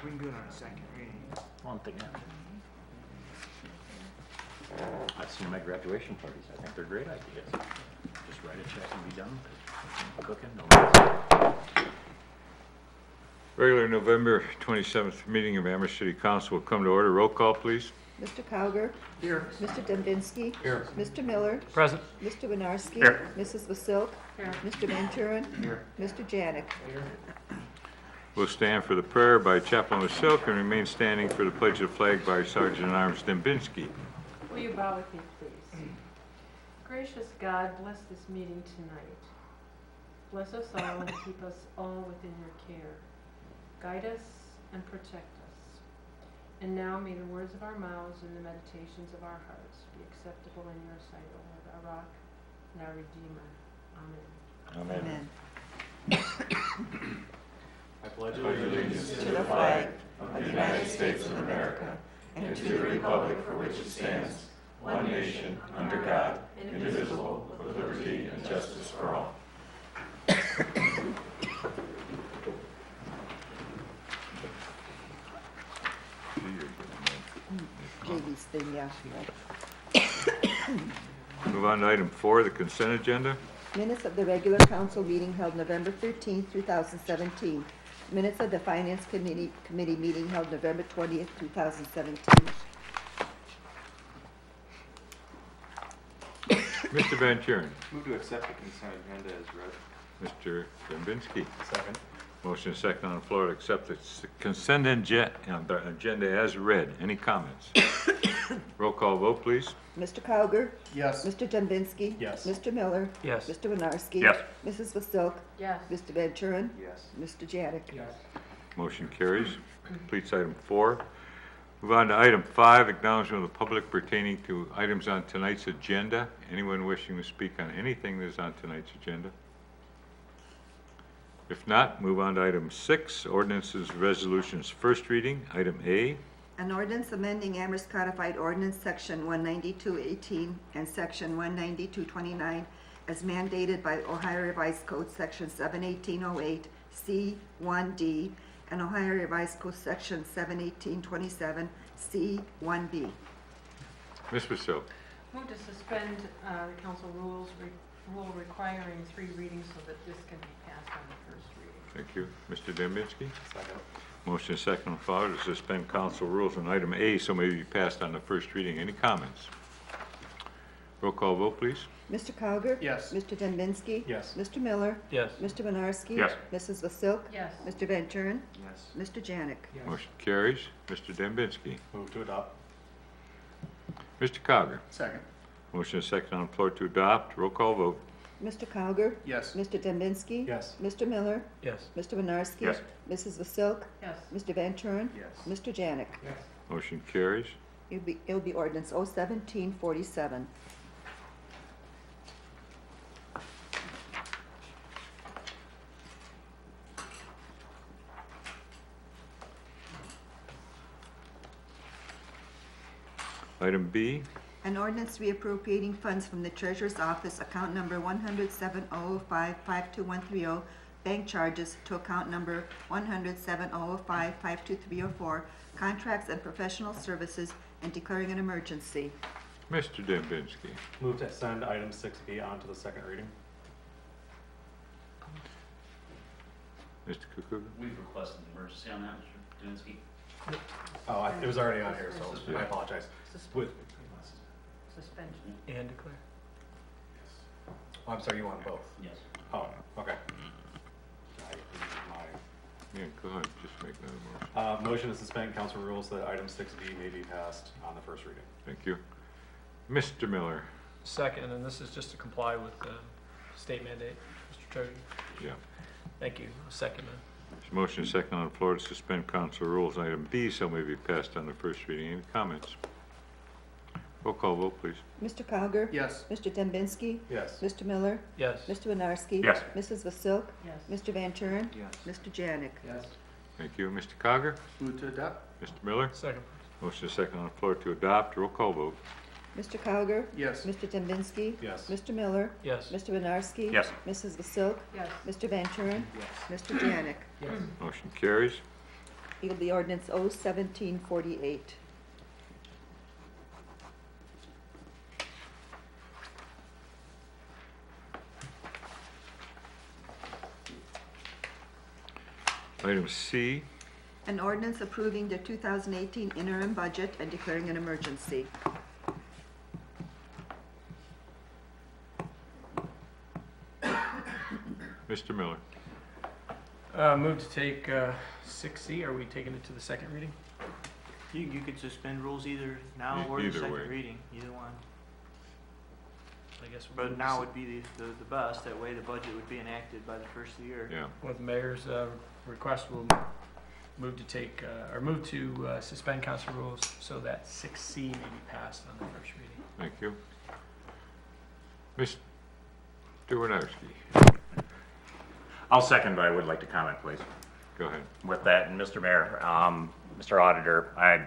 We can do it on a second reading. One thing. I've seen my graduation parties. I think they're great ideas. Just write a check and be done. Cooking, no. Regular November 27th meeting of Amherst City Council will come to order. Roll call, please. Mr. Cowger. Here. Mr. Dembinski. Here. Mr. Miller. Present. Mr. Winarski. Here. Mrs. Vasilk. Here. Mr. Van Turen. Here. Mr. Janik. Here. We'll stand for the prayer by Chaplain Vasilk and remain standing for the pledge of flag by Sergeant at Arms Dembinski. Will you bow with me, please? Gracious God, bless this meeting tonight. Bless us all and keep us all within your care. Guide us and protect us. And now may the words of our mouths and the meditations of our hearts be acceptable in your sight, O Lord, our rock and our Redeemer. Amen. Amen. I pledge allegiance To the flag of the United States of America and to the republic for which it stands, one nation, under God, indivisible, with liberty and justice for all. JB's thing, yeah. Move on to item 4, the consent agenda. Minutes of the regular council meeting held November 13th, 2017. Minutes of the Finance Committee meeting held November 20th, 2017. Mr. Van Turen. Move to accept the consent agenda as read. Mr. Dembinski. Second. Motion is second on the floor to accept the consent agenda as read. Any comments? Roll call vote, please. Mr. Cowger. Yes. Mr. Dembinski. Yes. Mr. Miller. Yes. Mr. Winarski. Yes. Mrs. Vasilk. Yes. Mr. Van Turen. Yes. Mr. Janik. Yes. Motion carries. Completes item 4. Move on to item 5, acknowledgement of the public pertaining to items on tonight's agenda. Anyone wishing to speak on anything that is on tonight's agenda? If not, move on to item 6, ordinances, resolutions, first reading. Item A. An ordinance amending Amherst Codified Ordinance Section 192.18 and Section 192.29 as mandated by Ohio Revised Code Section 71808 C1D and Ohio Revised Code Section 71827 C1B. Ms. Vasil. Move to suspend the council rule requiring 3 readings so that this can be passed on the first reading. Thank you. Mr. Dembinski. Second. Motion is second on the floor to suspend council rules on item A so may be passed on the first reading. Any comments? Roll call vote, please. Mr. Cowger? Yes. Mr. Dembinski? Yes. Mr. Miller? Yes. Mr. Winarski? Yes. Mrs. Vasilk? Yes. Mr. Van Turen? Yes. Mr. Janik? Yes. Motion carries. Mr. Dembinski. Move to adopt. Mr. Cowger. Second. Motion is second on the floor to adopt. Roll call vote. Mr. Cowger? Yes. Mr. Dembinski? Yes. Mr. Miller? Yes. Mr. Winarski? Yes. Mrs. Vasilk? Yes. Mr. Van Turen? Yes. Mr. Janik? Yes. Motion carries. It'll be ordinance 01747. Item B. An ordinance reappropriating funds from the Treasurer's Office, account number 107-005-52130, bank charges, to account number 107-005-52304, contracts and professional services, and declaring an emergency. Mr. Dembinski. Move to send item 6B on to the second reading. Mr. Kukuga. We've requested an emergency on that, Mr. Dunsky. Oh, it was already on here, so I apologize. With, Suspension. And declare. oh, I'm sorry, you want both? Yes. Oh, okay. Yeah, go ahead. Just make that a motion. Motion to suspend council rules so that item 6B may be passed on the first reading. Thank you. Mr. Miller. Second, and this is just to comply with the state mandate, Mr. Treasurer. Yeah. Thank you. Second, man. There's a motion is second on the floor to suspend council rules. Item B so may be passed on the first reading. Any comments? Roll call vote, please. Mr. Cowger? Yes. Mr. Dembinski? Yes. Mr. Miller? Yes. Mr. Winarski? Yes. Mrs. Vasilk? Yes. Mr. Van Turen? Yes. Mr. Janik? Yes. Thank you. Mr. Cogger? Move to adopt? Mr. Miller? Second. Motion is second on the floor to adopt. Roll call vote. Mr. Cowger? Yes. Mr. Dembinski? Yes. Mr. Miller? Yes. Mr. Winarski? Yes. Mrs. Vasilk? Yes. Mr. Van Turen? Yes. Mr. Janik? Yes. Motion carries. It'll be ordinance 01748. Item C, An ordinance approving the 2018 interim budget and declaring an emergency. Mr. Miller. Move to take 6C. Are we taking it to the second reading? You could suspend rules either now or the Either way. second reading, either one. I guess we'll But move now to would be the best, that way the budget would be enacted by the first of the year. Yeah. With the mayor's request, we'll move to take, or move to suspend council rules so that 6C may be passed on the first reading. Thank you. Mr. Winarski. I'll second, but I would like to comment, please. Go ahead. With that, and Mr. Mayor, Mr. Auditor, I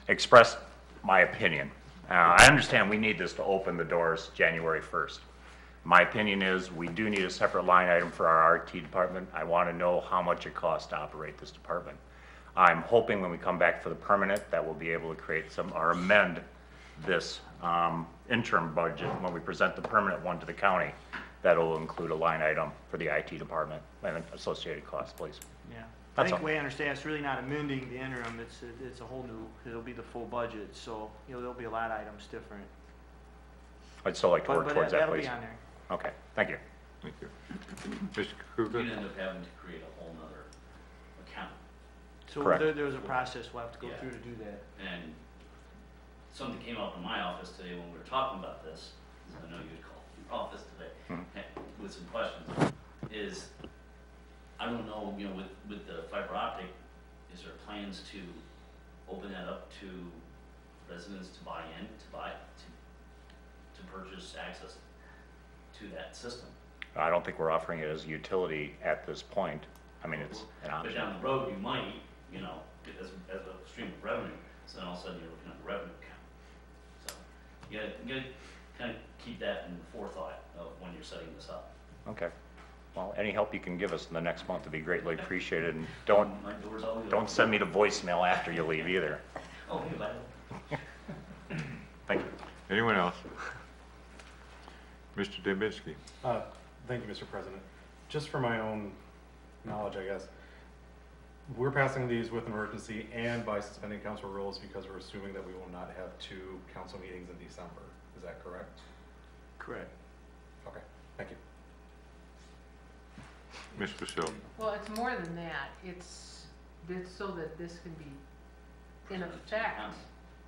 expressed my opinion. I understand we need this to open the doors January 1st. My opinion is we do need a separate line item for our RT department. I want to know how much it costs to operate this department. I'm hoping when we come back for the permanent that we'll be able to create some, or amend this interim budget when we present the permanent one to the county. That'll include a line item for the IT department and associated costs, please. Yeah. I That's think all. the way I understand, it's really not amending the interim, it's a whole new, it'll be the full budget, so, there'll be a lot of items different. I'd still like to work But towards that, that'll please. be on there. Okay, thank you. Thank you. Mr. Kruger? You'd end up having to create a whole nother account. So Correct. there's a process we'll have to go Yeah. through to do that. And something came up in my office today when we were talking about this, 'cause I know you'd call your office today with some questions, is, I don't know, with the fiber optic, is there plans to open that up to residents to buy in, to purchase access to that system? I don't think we're offering it as a utility at this point. I mean, it's an But option. down the road, you might, as a stream of revenue, so then all of a sudden you're looking at a revenue account. So, you gotta kind of keep that in forethought of when you're setting this up. Okay. Well, any help you can give us in the next month would be greatly appreciated, and don't My door's always don't open. send me the voicemail after you leave either. Oh, hey, bye. Thank you. Anyone else? Mr. Dembinski. Thank you, Mr. President. Just for my own knowledge, I guess, we're passing these with emergency and by suspending council rules because we're assuming that we will not have 2 council meetings in December. Is that correct? Correct. Okay, thank you. Ms. Vasil. Well, it's more than that. It's so that this can be in effect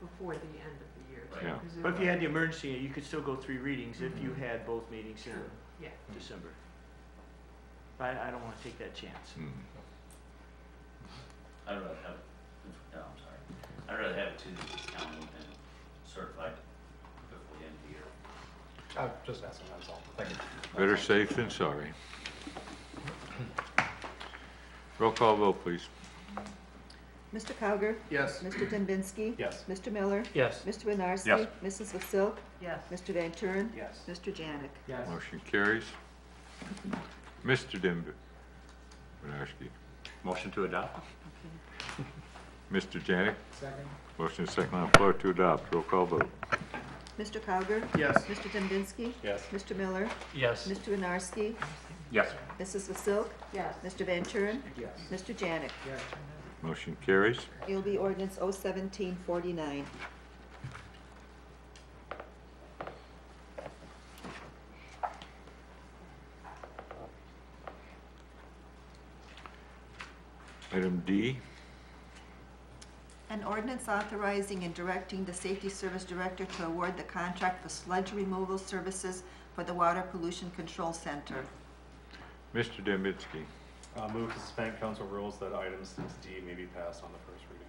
before the end of the year. Right. Yeah. Because it But if you will- had the emergency, you could still go 3 readings if you had both meetings in Yeah. December. I don't want to take that chance. Hmm. I'd rather have, no, I'm sorry. I'd rather have it to the county and certified before the end of the year. Just asking, that's all. Thank you. Better safe than sorry. Roll call vote, please. Mr. Cowger? Yes. Mr. Dembinski? Yes. Mr. Miller? Yes. Mr. Winarski? Yes. Mrs. Vasil? Yes. Mr. Van Turen? Yes. Mr. Janik? Yes. Motion carries. Mr. Winarski. Motion to adopt? Mr. Janik. Second. Motion is second on the floor to adopt. Roll call vote. Mr. Cowger? Yes. Mr. Dembinski? Yes. Mr. Miller? Yes. Mr. Winarski? Yes. Mrs. Vasil? Yes. Mr. Van Turen? Yes. Mr. Janik? Yes. Motion carries. It'll be ordinance 01749. Item D. An ordinance authorizing and directing the Safety Service Director to award the contract for sludge removal services for the Water Pollution Control Center. Mr. Dembinski. Move to suspend council rules that item 6D may be passed on the first reading.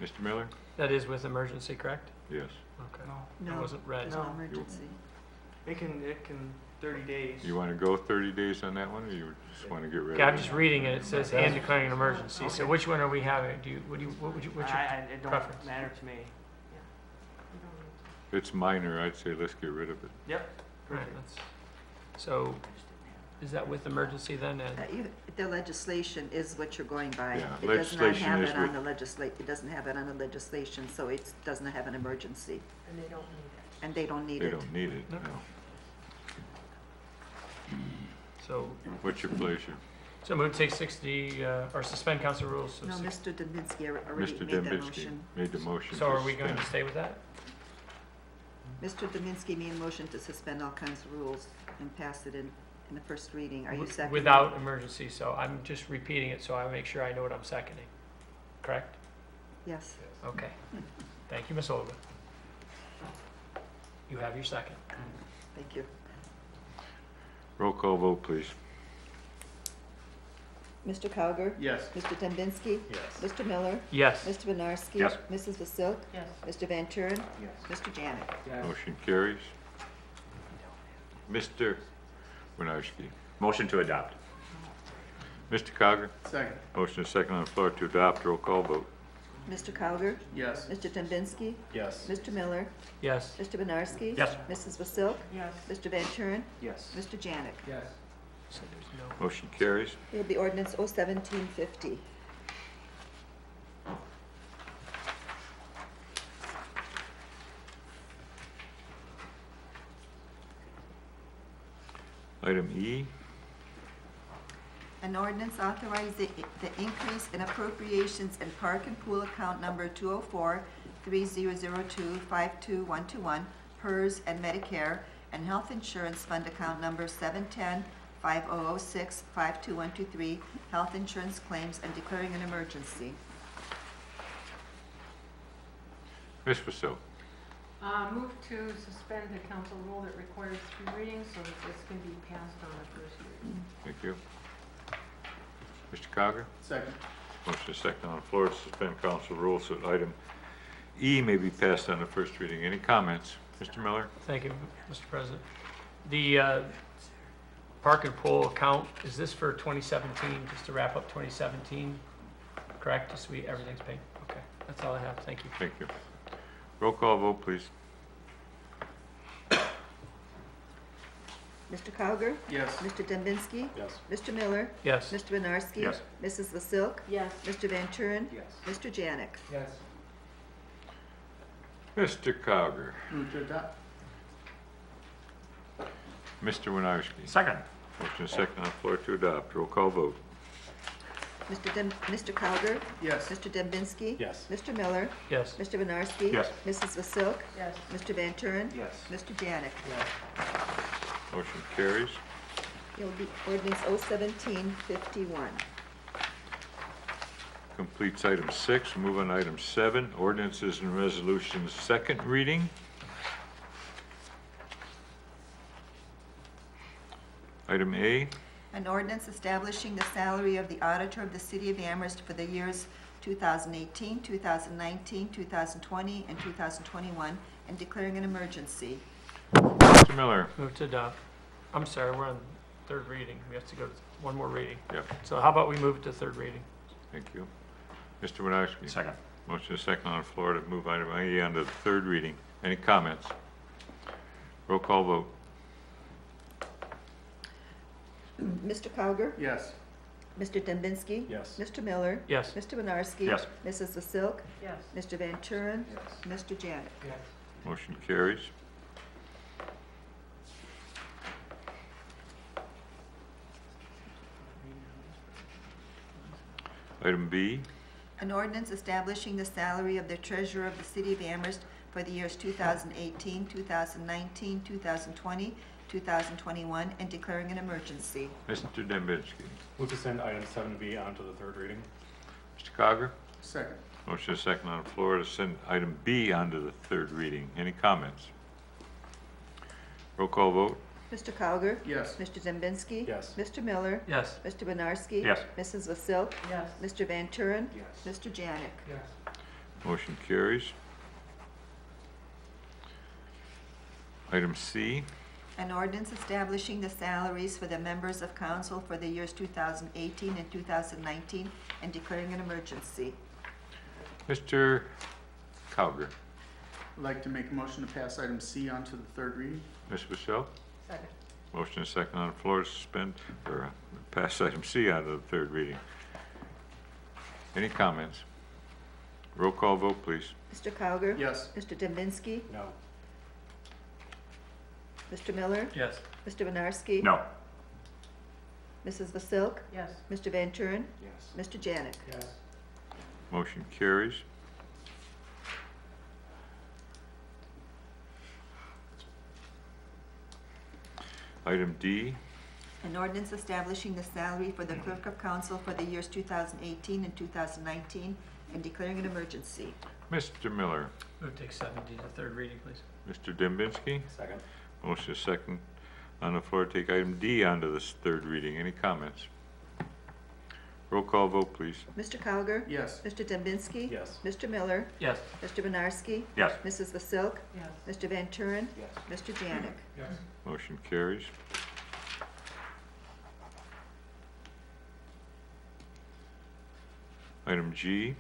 Mr. Miller? That is with emergency, correct? Yes. Okay. No. It wasn't read. No No. emergency. It can 30 days. You want to go 30 days on that one, or you just want to get rid Okay, of I'm it? just reading it. It says and declaring an emergency. So Okay. which one are we having? What's your It don't preference? matter to me. You don't need to. If it's minor, I'd say let's get rid of it. Yep. Right, Perfect. so Is that with emergency then? And The legislation is what you're going by. Yeah, It does not legislation have is it on with- the it doesn't have it on the legislation, so it doesn't have an emergency, And they don't need it. and they don't need They it. don't need it, No. no. so, What's your pleasure? so move to take 60, or suspend council rules. No, Mr. Dembinski already Mr. made that Dembinski motion. made the motion. So to are we going to suspend. stay with that? Mr. Dembinski made a motion to suspend all kinds of rules and pass it in the first reading. Are you seconding? Without emergency, so I'm just repeating it so I make sure I know what I'm seconding. Correct? Yes. Okay. Thank you, Ms. Olga. You have your second. Thank you. Roll call vote, please. Mr. Cowger? Yes. Mr. Dembinski? Yes. Mr. Miller? Yes. Mr. Benarski? Yes. Mrs. Vasilk? Yes. Mr. Van Turen? Yes. Mr. Janik? Motion carries. Mr. Winarski. Motion to adopt. Mr. Cogger? Second. Motion is second on the floor to adopt. Roll call vote. Mr. Cowger? Yes. Mr. Dembinski? Yes. Mr. Miller? Yes. Mr. Benarski? Yes. Mrs. Vasilk? Yes. Mr. Van Turen? Yes. Mr. Janik? Yes. So there's no. Motion carries. It'll be ordinance 01750. Item E, An ordinance authorizing the increase in appropriations in park and pool account number 204-3002-52121, PERS and Medicare, and health insurance fund account number 710-5006-52123, health insurance claims, and declaring an emergency. Ms. Vasil. Move to suspend the council rule that requires 3 readings so that this can be passed on the first reading. Thank you. Mr. Cogger? Second. Motion is second on the floor to suspend council rules so that item E may be passed on the first reading. Any comments? Mr. Miller? Thank you, Mr. President. The park and pool account, is this for 2017, just to wrap up 2017? Correct? Just everything's paid? Okay, that's all I have. Thank you. Thank you. Roll call vote, please. Mr. Cowger? Yes. Mr. Dembinski? Yes. Mr. Miller? Yes. Mr. Benarski? Yes. Mrs. Vasilk? Yes. Mr. Van Turen? Yes. Mr. Janik? Yes. Mr. Cogger? Move to adopt. Mr. Winarski? Second. Motion is second on the floor to adopt. Roll call vote. Mr. Cowger? Yes. Mr. Dembinski? Yes. Mr. Miller? Yes. Mr. Benarski? Yes. Mrs. Vasilk? Yes. Mr. Van Turen? Yes. Mr. Janik? Yes. Motion carries. It'll be ordinance 01751. Completes item 6. We'll move on to item 7, ordinances and resolutions, second reading. Item A, An ordinance establishing the salary of the auditor of the city of Amherst for the years 2018, 2019, 2020, and 2021, and declaring an emergency. Mr. Miller. Move to adopt. I'm sorry, we're on third reading. We have to go to one more reading. Yep, So how about we move it to third reading? thank you. Mr. Winarski. Second. Motion is second on the floor to move item A on to the third reading. Any comments? Roll call vote. Mr. Cowger? Yes. Mr. Dembinski? Yes. Mr. Miller? Yes. Mr. Benarski? Yes. Mrs. Vasilk? Yes. Mr. Van Turen? Yes. Mr. Janik? Yes. Motion carries. Item B, An ordinance establishing the salary of the treasurer of the city of Amherst for the years 2018, 2019, 2020, 2021, and declaring an emergency. Mr. Dembinski. Move to send item 7B on to the third reading. Mr. Cogger. Second. Motion is second on the floor to send item B on to the third reading. Any comments? Roll call vote. Mr. Cowger? Yes. Mr. Dembinski? Yes. Mr. Miller? Yes. Mr. Benarski? Yes. Mrs. Vasilk? Yes. Mr. Van Turen? Yes. Mr. Janik? Yes. Motion carries. Item C, An ordinance establishing the salaries for the members of council for the years 2018 and 2019 and declaring an emergency. Mr. Cowger. I'd like to make a motion to pass item C on to the third reading. Ms. Vasil. Second. Motion and second on the floor to suspend, or pass item C out of the third reading. Any comments? Roll call vote, please. Mr. Cowger? Yes. Mr. Dembinski? No. Mr. Miller? Yes. Mr. Winarski? No. Mrs. Vasilk? Yes. Mr. Van Turen? Yes. Mr. Janik? Yes. Motion carries. Item D, An ordinance establishing the salary for the clerk of council for the years 2018 and 2019 and declaring an emergency. Mr. Miller. Move to take 7D to third reading, please. Mr. Dembinski. Second. Motion is second on the floor to take item D onto this third reading. Any comments? Roll call vote, please. Mr. Cowger? Yes. Mr. Dembinski? Yes. Mr. Miller? Yes. Mr. Winarski? Yes. Mrs. Vasilk? Yes. Mr. Van Turen? Yes. Mr. Janik? Yes. Motion carries. Item G,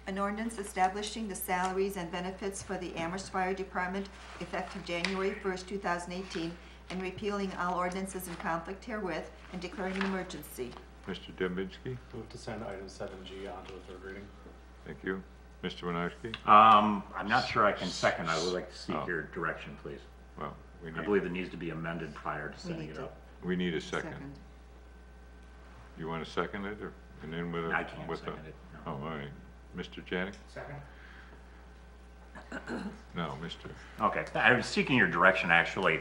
An ordinance establishing the salaries and benefits for the Amherst Fire Department effective January 1st, 2018, and repealing all ordinances in conflict herewith and declaring an emergency. Mr. Dembinski. Move to send item 7G onto the third reading. Thank you. Mr. Winarski. I'm not sure I can second. I would like to seek Oh. your direction, please. Well, we I believe it needs to be amended prior to sending need it to- up. need a second. You want to second it, or, and then with a? I can't with a- second it. Oh, No. all right. Mr. Janik? Second. No, Mr. Okay, I was seeking your direction, actually.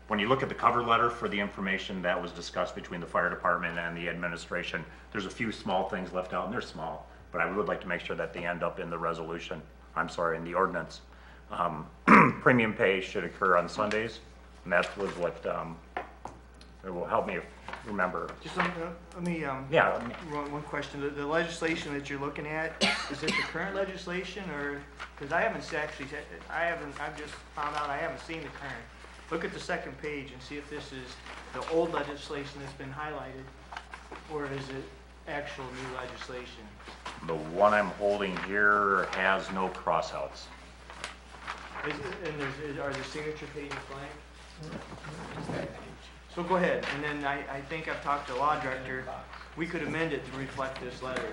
When you look at the cover letter for the information that was discussed between the fire department and the administration, there's a few small things left out, and they're small, but I would like to make sure that they end up in the resolution, in the ordinance. Premium pay should occur on Sundays, and that was what, it will help me remember. Just let me, Yeah. one question. The legislation that you're looking at, is it the current legislation or, because I haven't actually, I've just found out I haven't seen the current. Look at the second page and see if this is the old legislation that's been highlighted, or is it actual new legislation? The one I'm holding here has no crossouts. And are the signature pages blank? So go ahead, and then I think I've talked to the law director, we could amend it to reflect this letter.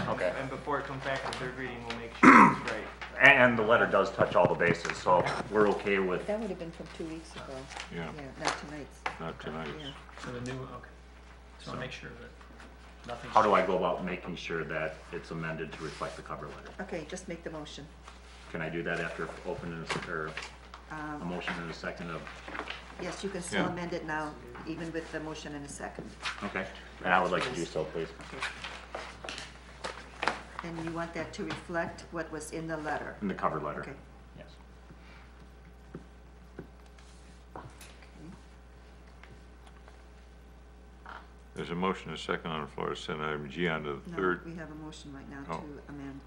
Okay. And before it comes back to third reading, we'll make sure it's right. And the letter does touch all the bases, so we're okay with, That would have been from 2 weeks ago. Yeah, not tonight's. not tonight. Yeah. So the new, okay. Just want to make sure that nothing's. how do I go about making sure that it's amended to reflect the cover letter? Okay, just make the motion. Can I do that after opening, or a Um, motion and a second of, Yes, you can still Yeah. amend it now, even with the motion in a second. okay? And I would like to do so, please. And you want that to reflect what was in the letter? In the cover letter. Okay. Yes. There's a motion and a second on the floor to send item G on to the No, third. we have a motion right now Oh. to amend.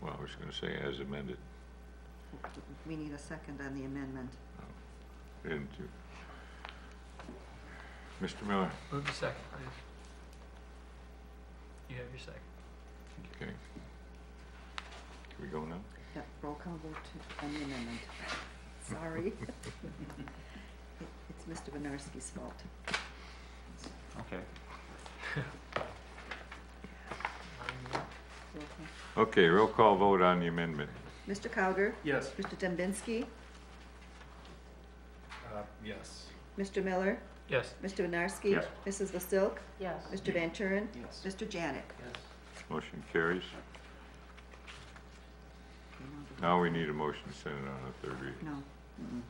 Well, I was going to say as amended. We need a second on the amendment. And Mr. Miller, Move to second, please. You have your second. okay. Can we go now? Yep, roll call vote on the amendment. Sorry. It's Mr. Winarski's fault. Okay. Roll call. Okay, roll call vote on the amendment. Mr. Cowger? Yes. Mr. Dembinski? Yes. Mr. Miller? Yes. Mr. Winarski? Yes. Mrs. Vasilk? Yes. Mr. Van Turen? Yes. Mr. Janik? Motion carries. Now we need a motion to send it on a third reading No,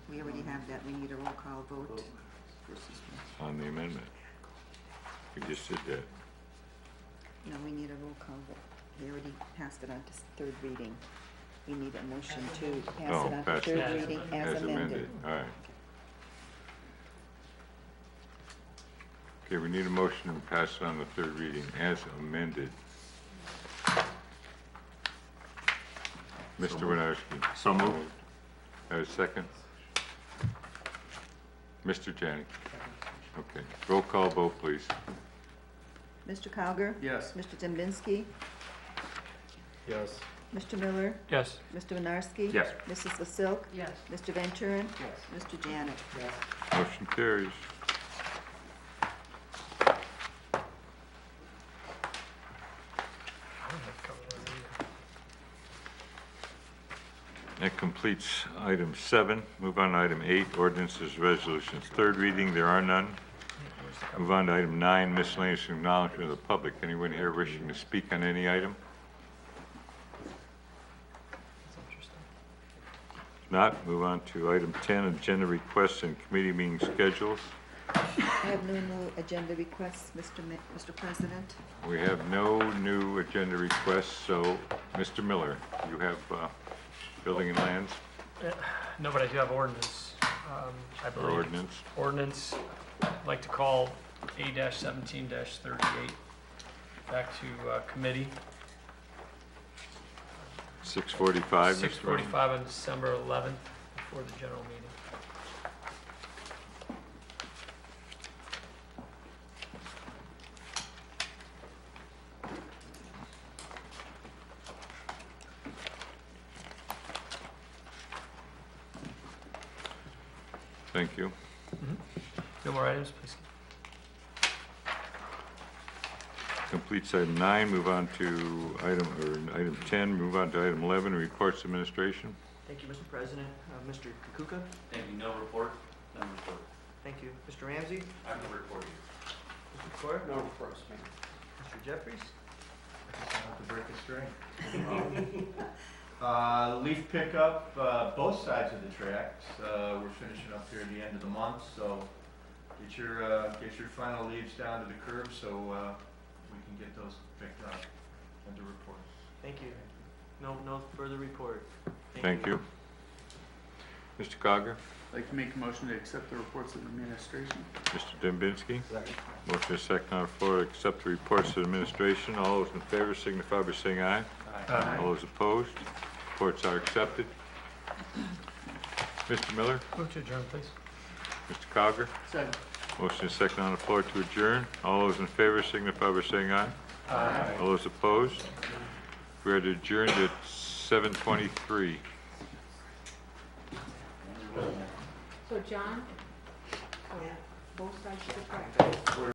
we already have that. We need a roll call vote. on the amendment. We just did that. No, we need a roll call vote. We already passed it on to third reading. We need a motion to pass Oh, it on to pass third it. reading as amended. All right. Okay, we need a motion to pass it on the third reading as amended. Mr. Winarski. So moved. Have a second? Mr. Janik. Okay, roll call vote, please. Mr. Cowger? Yes. Mr. Dembinski? Yes. Mr. Miller? Yes. Mr. Winarski? Yes. Mrs. Vasilk? Yes. Mr. Van Turen? Yes. Mr. Janik? Yes. Motion carries. That completes item 7. Move on to item 8, ordinances, resolutions. Third reading, there are none. Move on to item 9, miscellaneous acknowledgement of the public. Anyone here wishing to speak on any item? If not, move on to item 10, agenda requests and committee meeting schedules. I have no new agenda requests, Mr. President. We have no new agenda requests, so Mr. Miller, you have building and lands No, but I do have ordinance, I or believe. ordinance. Ordinance, I'd like to call A-17-38 back to committee. 6:45, Mr. Miller. 6:45 on December 11th before the general meeting. Thank you. No more items, please. Completes item 9, move on to item 10, move on to item 11, reports administration. Thank you, Mr. President. Mr. Kukuka? Thank you, no report, no report. Thank you. Mr. Ramsey? I have no report. Mr. Corr? No reports, Mayor. Mr. Jeffries? Not to break a string. Leaf pickup, both sides of the tracks. We're finishing up here at the end of the month, so get your final leaves down to the curb so we can get those picked up and to report. Thank you. No further report. Thank you. Mr. Cogger? I'd like to make a motion to accept the reports of the administration. Mr. Dembinski? Second. Motion is second on the floor to accept the reports of administration. All those in favor signify by saying aye. All those opposed? Reports are accepted. Mr. Miller? Move to adjourn, please. Mr. Cogger? Second. Motion is second on the floor to adjourn. All those in favor signify by saying aye. Aye. All those opposed? We are adjourned at 7:23. So John, so both sides of the track.